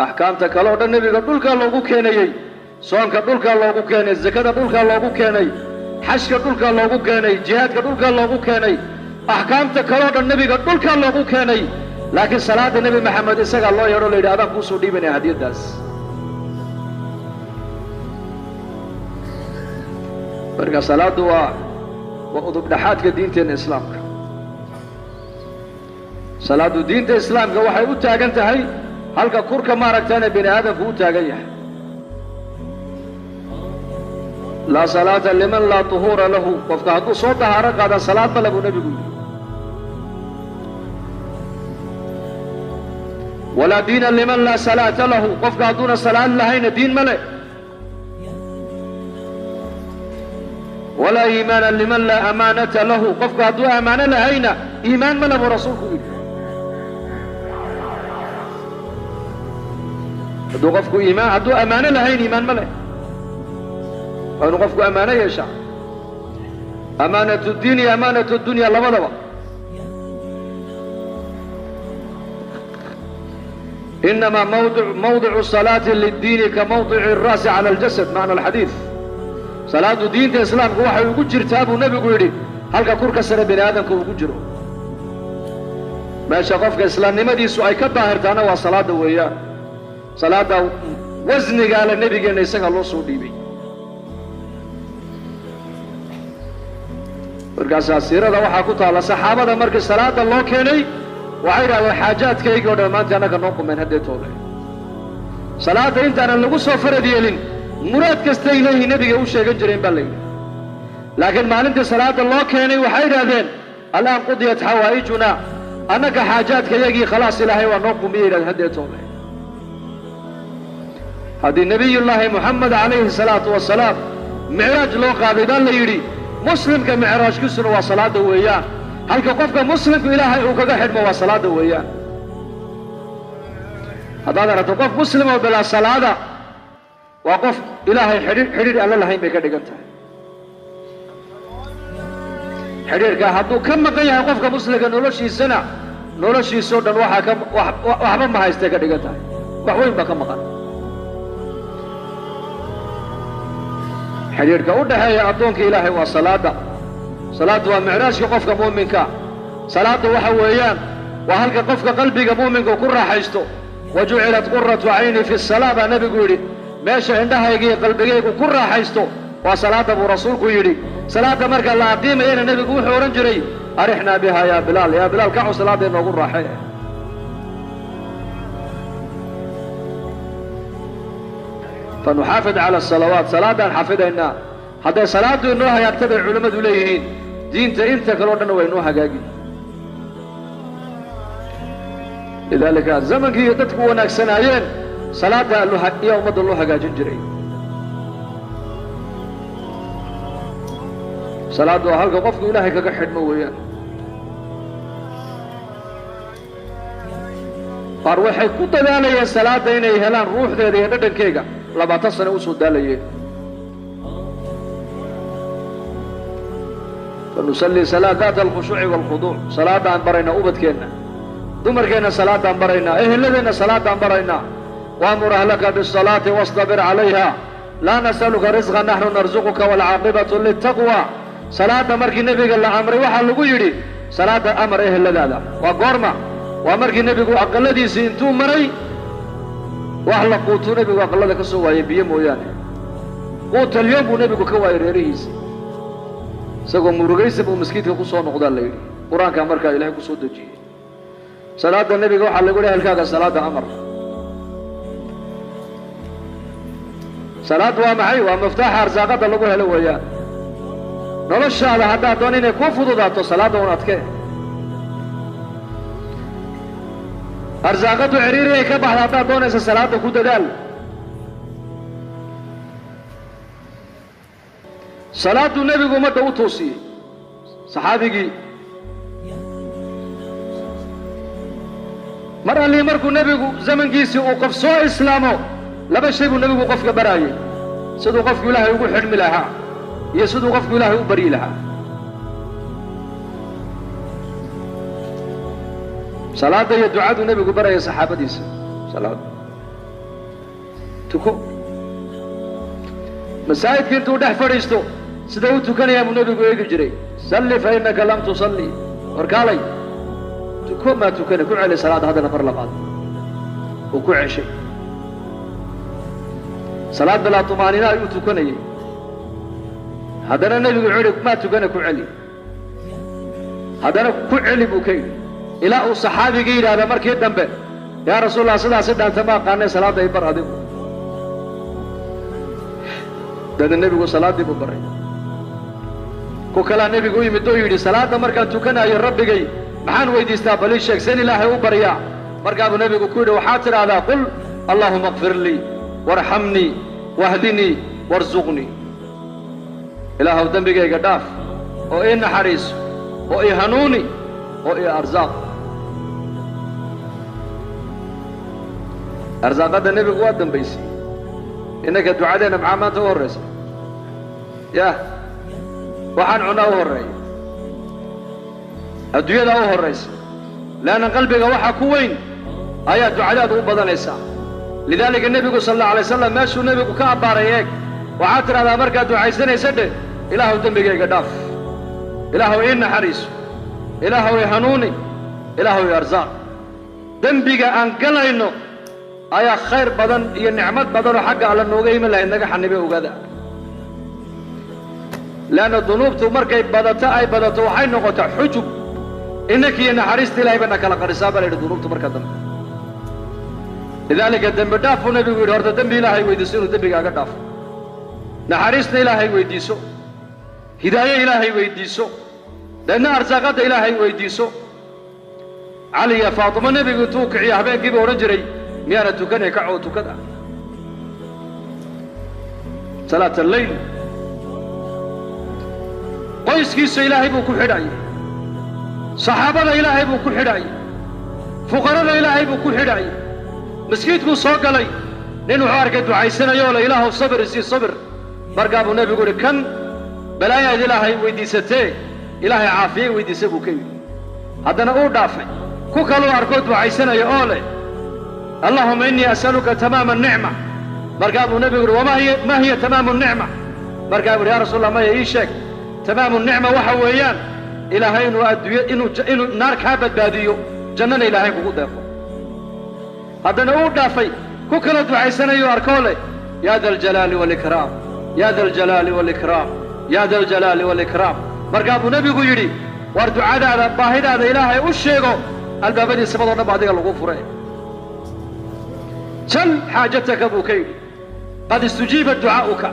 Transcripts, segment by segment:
أحكامta kale oo dhan nabiga dhulka loogu keenayay soonka dhulka loogu keenay zakada dhulka loogu keenay xajka dhulka loogu keenay jihaadka dhulka loogu keenay أحكامta kale oo dhan nabiga dhulka loogu keenay laakiin salaada nabi maxamed isaga loo yeero la yiraahdo ku soo dhiibanay hadiyadaas marka salaadu waa udub dhaxaadka diinteena islaamka salaadu diinta islaamka waxay u taagan tahay halka kurka maaragtana bini aadamku u taagan yahay la salata liman la tuhura lahu qofka hadduu soo tahaaro qaada salaad ma lagu nabigu ولا دين لمن لا صلاة له قفك دون صلاة لهين دين ملئ ولا إيمان لمن لا أمانة له قفك دون أمانة لهين إيمان ملئ ورسولك دو قفك إيمان دو أمانة لهين إيمان ملئ أو قفك أمانة يشاء أمانة الدين أمانة الدنيا لبضبا إنما موضع الصلاة للدين كموضع الرأس على الجسد معنى الحديث صلاة دين الإسلام هو حي يجر تاب النبي يقول هل كورك سنة بني آدم كو يجره ما شقفك إسلام نمدي سؤال كظاهر تانا وصلاة وياه صلاة وزن قال النبي قال يسقى الله صودي بي ورقاس السيرة لو حكوتها على صحابة مركز صلاة الله كيني وعيرا وحاجات كيك ودرمان أنا كنوكم من هدي طولي صلاة انت أنا اللي قصوا فرد يلين مراد كستي إليه نبي وشي جنجرين بالليل لكن ما انت صلاة الله كيني وحيرا ذين الآن قضيت حوائجنا أنك حاجات كيكي خلاص إلهي ونوكم به إلى هدي طولي هذه نبي الله محمد عليه الصلاة والسلام معراج لو قابدان ليري مسلم كمعراج كسر وصلاة وإياه هل كقفك مسلم إلهي وكذا حد ما صلاة وياه هذا تقف مسلم وبلا صلاة وقف إلهي حرير الله هين بكذا قلته حرير كهدو كم مقيا قفك مسلم نولشي سنة نولشي سودا وحب ما هيستكذا قلته بحوين بكم مقام حرير كوده هي عبدونك إلهي وصلاة صلاة ومعراج قفك مؤمنك صلاة وحويان وهلك قفك قلبك مؤمنك وكل حيشته وجعلت قرة عيني في الصلاة نبي قولي ماشي عندها يجي قلبك وكل حيشته وصلاة أبو رسولك يري صلاة مركا الله قيمة هنا نبي قول حورنجري أرحنا بها يا بلال كعو صلاة نقول راحية فنحافظ على الصلوات صلاة حافظنا هذا صلاة إنها يتبع علماء دوليين دينت انت كلودن وينوها جاجي لذلك الزمن كي يدتكو وناكسنايين صلاة الله يوم الله جاجي جري صلاة وهلك قفك إلهي كحد مويان فاروحي كنت دالي الصلاة ديني هلان روح دي ندن كيغا لما تصنع وسود دالي فنصلي صلاة ذات الخشوع والخضوع صلاة عن برينا أوبت كينا دمر كينا صلاة عن برينا لدينا صلاة عن برينا وامر أهلك بالصلاة واصطبر عليها لا نسألك رزقا نحن نرزقك والعاقبة للتقوى صلاة مركي النبي قال عمري وحال يري صلاة أمر لدادا وقرمة ومركي النبي قال أقل دي سينتو مري وحال قوتو نبي وأقل لك سواي بيم وياني قوت اليوم ونبي كواي ريريسي سقوا مرغيس بو مسكيت كوسو نقدا لا يري قران كان marka ilaahay ku soo dajiyay salaada nabiga waxa lagu leeyahay halkaaga salaada amar salaad waa maxay waa miftaah arsaaqada lagu helo weeyaan noloshaada hadda doon inay ku fududaato salaada una adkee arsaaqadu ciriiri ka baxda hadda doonaysa salaada ku dadaal صلاة النبي قمت وتوصي صحابي مرة اللي مركو النبي زمن جيسي وقف سوء إسلامه لما شيء النبي وقف براي سدو قف لها يقول حرم لها يسدو قف لها يقول بري لها صلاة الدعاء النبي براي صحابة ديس صلاة tuko masaajidka intuu dhex fadhiisto sida u tukanayaa buu nebigu eegi jiray salli fa innaka lam tusalli warkaalay tuko maa tukana ku celi salaada haddana mar labaad uu ku ceshay salaad bilaa tumaanina ayuu tukanayay haddana nebigu wuxuu yidhi maa tukana ku celi haddana ku celi buu ka yidhi ilaa uu saxaabigii yidhaahda markii dambe yaa rasuulallah sidaasi dhaanta ma aqaanay salaadda i bar adigu dada nebigu salaaddii buu baray ku kalaa nebigu u yimid oo yidhi salaadda markaan tukanayo rabbigay maxaan weydiistaa bal ii sheeg seen ilaahay u baryaa markaa buu nebigu ku yidhi waxaad tidhaahdaa qul allaahuma akfir lii warxamnii wahdinii warsuqnii ilaahuw dembigayga dhaaf oo ii naxariiso oo ii hanuuni oo ii arsaaq arsaaqadda nebigu waa dambaysay innaka ducadeenna maxaa maanta u horraysa yah waxaan cunaa u horreeya adduunyadaa u horraysa leanna qalbiga waxaa ku weyn ayaa ducadaadu u badanaysaa lidaalika nebigu sal allau alay wasalam meeshuu nebigu ka abbaaray eeg waxaad tidhahdaa markaad ducaysanaysa dheh ilaahuw dembigayga dhaaf ilaahuw ii naxariiso ilaahuw ii hanuuni ilaahuw ii arsaaq dembiga aan galayno ayaa khayr badan iyo nicmad badanoo xagga alla nooga iman lahayd naga xanibe ogaada leanna dunuubtu markay badato ay badato waxay noqotaa xujub innakiiyo naxariista ilahay bayna kala qarisaa baa la yidhi dunuubtu marka dambe lidaalika dembi dhaaf buu nebigu yidhi horta dembi ilaahay weydiiso inuu dembigaaga dhaafo naxariista ilaahay weydiiso hidaaye ilaahay weydiiso deedna arsaaqadda ilaahay weydiiso cali iyo faatimo nebigu intuu kiciyo habeenkiiba odhan jiray miyaana tukanay kacoo tukada salaat alleyl qoyskiisa ilaahay buu ku xidhayay saxaabada ilaahay buu ku xidhayay fuqarada ilaahay buu ku xidhayay maskiidkuu soo galay nin wuxuu arkay ducaysanayo le ilaahuw sabir isii sabir markaa buu nebigu yidhi kan balaayaad ilaahay weydiisatee ilaahay caafiyey weydiisa buu ka yidhi haddana uu dhaafay ku kaluu arkoo ducaysanayo oo leh allahuma innii as'aluka tamaama anicma markaa buu nebigu yidhi ma hiya tamaamu nicma markaa buu yidhi yaa rasuulallah maya ii sheeg tamaamu nicma waxa weeyaan ilaahay inuu adduunye inuu naar kaa badbaadiyo jannana ilaahay kugu deeqo haddana uu dhaafay ku kala ducaysanayo arkoo leh yaa da aljalaali waalikraam yaa da aljalaali waalikraam yaa da aljalaali waalikraam markaa buu nebigu yidhi war ducadaada baahidaada ilaahay u sheego albaabadii samadoo dhan ba adiga lagu fure sal xaajataka buu ka yidhi qad istujiiba ducaa'uka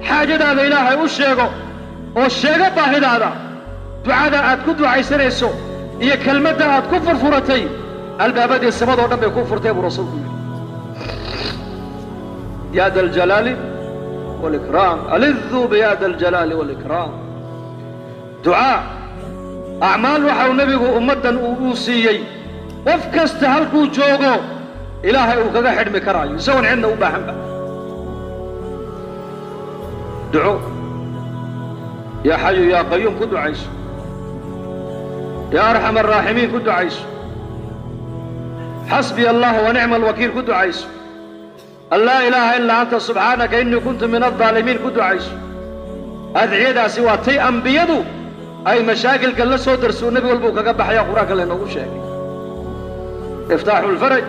xaajadaada ilaahay u sheego oo sheego baahidaada ducada aad ku ducaysanayso iyo kelmadda aad ku furfuratay albaabadii samadoo dhan bay ku furtay buu rasuulku yidhi yaa da aljalaali waalikraam aliduu biyaa da aljalaali waalikraam ducaa acmaal waxau nebigu ummaddan uu siiyey qof kasta halkuu joogo ilaahay uu kaga xidhmi karaayo isagoon cidna u baahanba duco yaa xayu yaa qayuum ku ducayso yaa arxam araaximiin ku ducayso xasbiya allah wa nicma alwakiil ku ducayso an laa ilaaha ilaa anta subxaanaka innii kuntu min aldaalimiin ku ducayso adciyadaasi waa tay ambiyadu ay mashaakilka la soo darsuu nebi walbuu kaga baxaya qur-aanka laynoogu sheegay iftaaxu lfaraj